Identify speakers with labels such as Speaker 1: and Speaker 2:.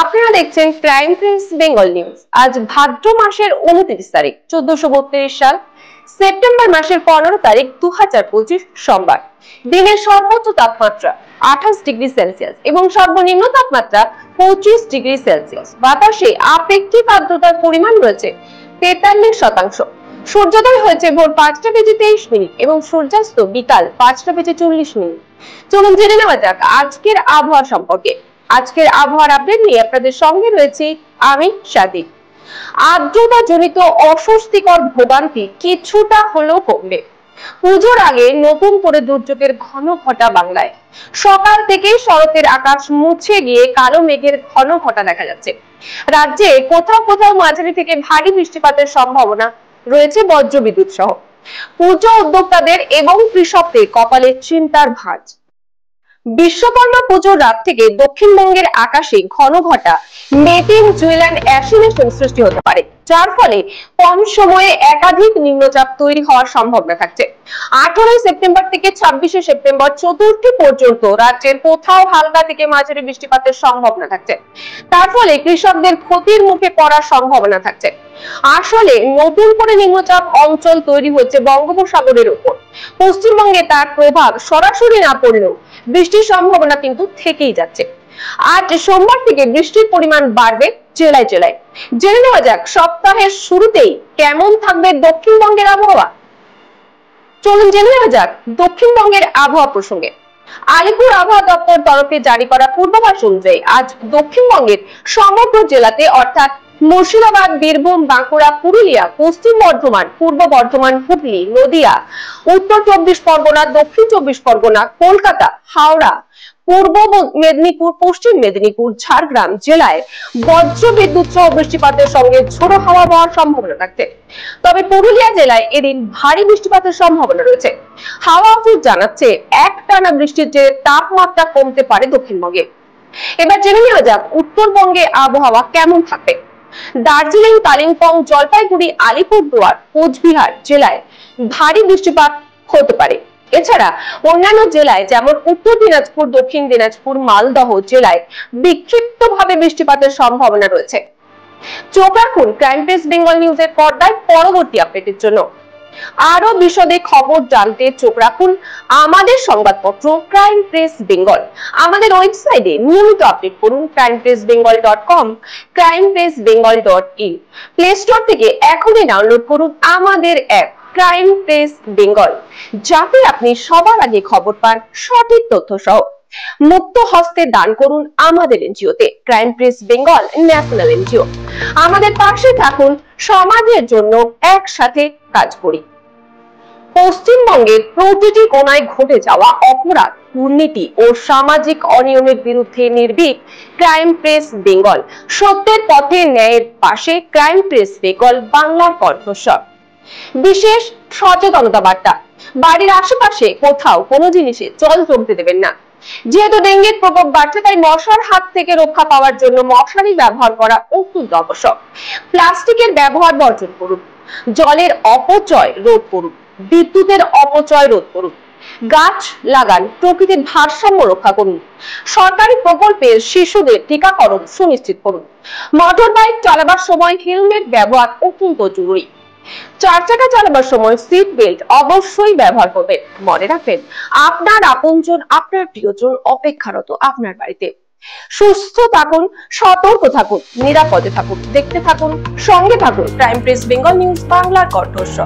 Speaker 1: আপনারা দেখছেন crime press Bengal news. আজ ভাদ্র মাসের 29 তারিখ 1432 সাল, সেপ্টেম্বর মাসের 15 তারিখ 2025 সোমবার। দিনের সর্বোচ্চ তাপমাত্রা 28 ডিগ্রি সেলসিয়াস এবং সর্বনিম্ন তাপমাত্রা 25 ডিগ্রি সেলসিয়াস। বাতাসে আপেক্ষিক আর্দ্রতার পরিমাণ রয়েছে 43%। সূর্যোদয় হয়েছে ভোর 5টা বেজে 23 মিনিট এবং সূর্যাস্ত বিকাল 5টা বেজে 40 মিনিট। চলুন জেনে নেওয়া যাক আজকের আবহাওয়া সম্পর্কে। আজকের আবহাওয়ার আপডেট নিয়ে আপনাদের সঙ্গে রয়েছে আমি সাদি। আর্দ্রতা জনিত অস্বস্তিকর ভোগান্তি কিছুটা হলেও কমবে। পুজোর আগে নতুন করে দুর্যোগের ঘন ঘটা বাংলায়। সকাল থেকে শরতের আকাশ মুছে গিয়ে কালো মেঘের ঘন ঘটা দেখা যাচ্ছে। রাজ্যে কোথাও কোথাও মাঝারি থেকে ভারী বৃষ্টিপাতের সম্ভাবনা রয়েছে, বজ্রবিদ্যুৎ সহ। পুজো উদ্যোক্তাদের এবং কৃষকদের কপালে চিন্তার ভাঁজ। বিশ্বকর্মা পুজোর রাত থেকে দক্ষিণবঙ্গের আকাশে ঘন ঘটা মেটিন জুয়েল অ্যাসিলেশন সৃষ্টি হতে পারে, যার ফলে কম সময়ে একাধিক নিম্নচাপ তৈরি হওয়ার সম্ভাবনা থাকছে। 18 সেপ্টেম্বর থেকে 26 সেপ্টেম্বর চতুর্থী পর্যন্ত রাজ্যের কোথাও হালকা থেকে মাঝারি বৃষ্টিপাতের সম্ভাবনা থাকছে। তার ফলে কৃষকদের ক্ষতির মুখে পড়ার সম্ভাবনা থাকছে। আসলে নতুন করে নিম্নচাপ অঞ্চল তৈরি হচ্ছে বঙ্গোপসাগরের উপর। পশ্চিমবঙ্গে তার প্রভাব সরাসরি না পড়লেও বৃষ্টির সম্ভাবনা কিন্তু থেকেই যাচ্ছে। আজ সোমবার থেকে বৃষ্টির পরিমাণ বাড়বে জেলায় জেলায়। জেনে নেওয়া যাক সপ্তাহের শুরুতেই কেমন থাকবে দক্ষিণবঙ্গের আবহাওয়া। চলুন জেনে নেওয়া যাক দক্ষিণবঙ্গের আবহাওয়া প্রসঙ্গে। আলিপুর আবহাওয়া দপ্তর তরফে জারি করা পূর্বাভাস অনুযায়ী আজ দক্ষিণবঙ্গের সমগ্র জেলাতে অর্থাৎ মুর্শিদাবাদ, বীরভূম, বাঁকুড়া, পুরুলিয়া, পশ্চিম বর্ধমান, পূর্ব বর্ধমান, হুগলি, নদিয়া, উত্তর 24 পরগনা, দক্ষিণ 24 পরগনা, কলকাতা, হাওড়া, পূর্ব মেদিনীপুর, পশ্চিম মেদিনীপুর, ঝাড়গ্রাম জেলায় বজ্রবিদ্যুৎ সহ বৃষ্টিপাতের সঙ্গে ঝোড়ো হাওয়া বওয়ার সম্ভাবনা থাকছে। তবে পুরুলিয়া জেলায় এদিন ভারী বৃষ্টিপাতের সম্ভাবনা রয়েছে। হাওয়া অফিস জানাচ্ছে একটানা বৃষ্টির জেরে তাপমাত্রা কমতে পারে দক্ষিণবঙ্গে। এবার জেনে নেওয়া যাক উত্তরবঙ্গে আবহাওয়া কেমন থাকবে। দার্জিলিং, কালিম্পং, জলপাইগুড়ি, আলিপুরদুয়ার, কোচবিহার জেলায় ভারী বৃষ্টিপাত হতে পারে। এছাড়া অন্যান্য জেলায় যেমন উত্তর দিনাজপুর, দক্ষিণ দিনাজপুর, মালদহ জেলায় বিক্ষিপ্তভাবে বৃষ্টিপাতের সম্ভাবনা রয়েছে। চোখ রাখুন ক্রাইম প্রেস বেঙ্গল নিউজের পর্দায় পরবর্তী আপডেটের জন্য। আরো বিশদে খবর জানতে চোখ রাখুন আমাদের সংবাদপত্র ক্রাইম প্রেস বেঙ্গল। আমাদের ওয়েবসাইটে নিয়মিত আপডেট করুন crimepressbengal.com, crimepressbengal.in। প্লে স্টোর থেকে এখনই ডাউনলোড করুন আমাদের অ্যাপ ক্রাইম প্রেস বেঙ্গল, যাতে আপনি সবার আগে খবর পান সঠিক তথ্য সহ। মুক্ত হস্তে দান করুন আমাদের এনজিওতে, crime press Bengal national NGO. আমাদের পাশে থাকুন, সমাজের জন্য একসাথে কাজ করি। পশ্চিমবঙ্গের প্রতিটি কোণায় ঘটে যাওয়া অপরাধ, দুর্নীতি ও সামাজিক অনিয়মের বিরুদ্ধে নির্ভীক ক্রাইম প্রেস বেঙ্গল। সত্যের পথে ন্যায়ের পাশে ক্রাইম প্রেস বেঙ্গল, বাংলার কণ্ঠস্বর। বিশেষ সচেতনতা বার্তা। বাড়ির আশেপাশে কোথাও কোনো জিনিসে জল জমতে দেবেন না। যেহেতু ডেঙ্গুর প্রকোপ বাড়ছে, তাই মশার হাত থেকে রক্ষা পাওয়ার জন্য মশারি ব্যবহার করা অত্যন্ত আবশ্যক। প্লাস্টিকের ব্যবহার বর্জন করুন। জলের অপচয় রোধ করুন। বিদ্যুতের অপচয় রোধ করুন। গাছ লাগান, প্রকৃতির ভারসাম্য রক্ষা করুন। সরকারি প্রকল্পের শিশুদের টিকাকরণ সুনিশ্চিত করুন। মোটর বাইক চালাবার সময় হেলমেট ব্যবহার অত্যন্ত জরুরি। 4 চাকা চালাবার সময় সিট বেল্ট অবশ্যই ব্যবহার করবেন। মনে রাখবেন, আপনার আপনজন, আপনার প্রিয়জন অপেক্ষারত আপনার বাড়িতে। সুস্থ থাকুন, সতর্ক থাকুন, নিরাপদে থাকুন। দেখতে থাকুন, সঙ্গে থাকুন ক্রাইম প্রেস বেঙ্গল নিউজ, বাংলার কণ্ঠস্বর।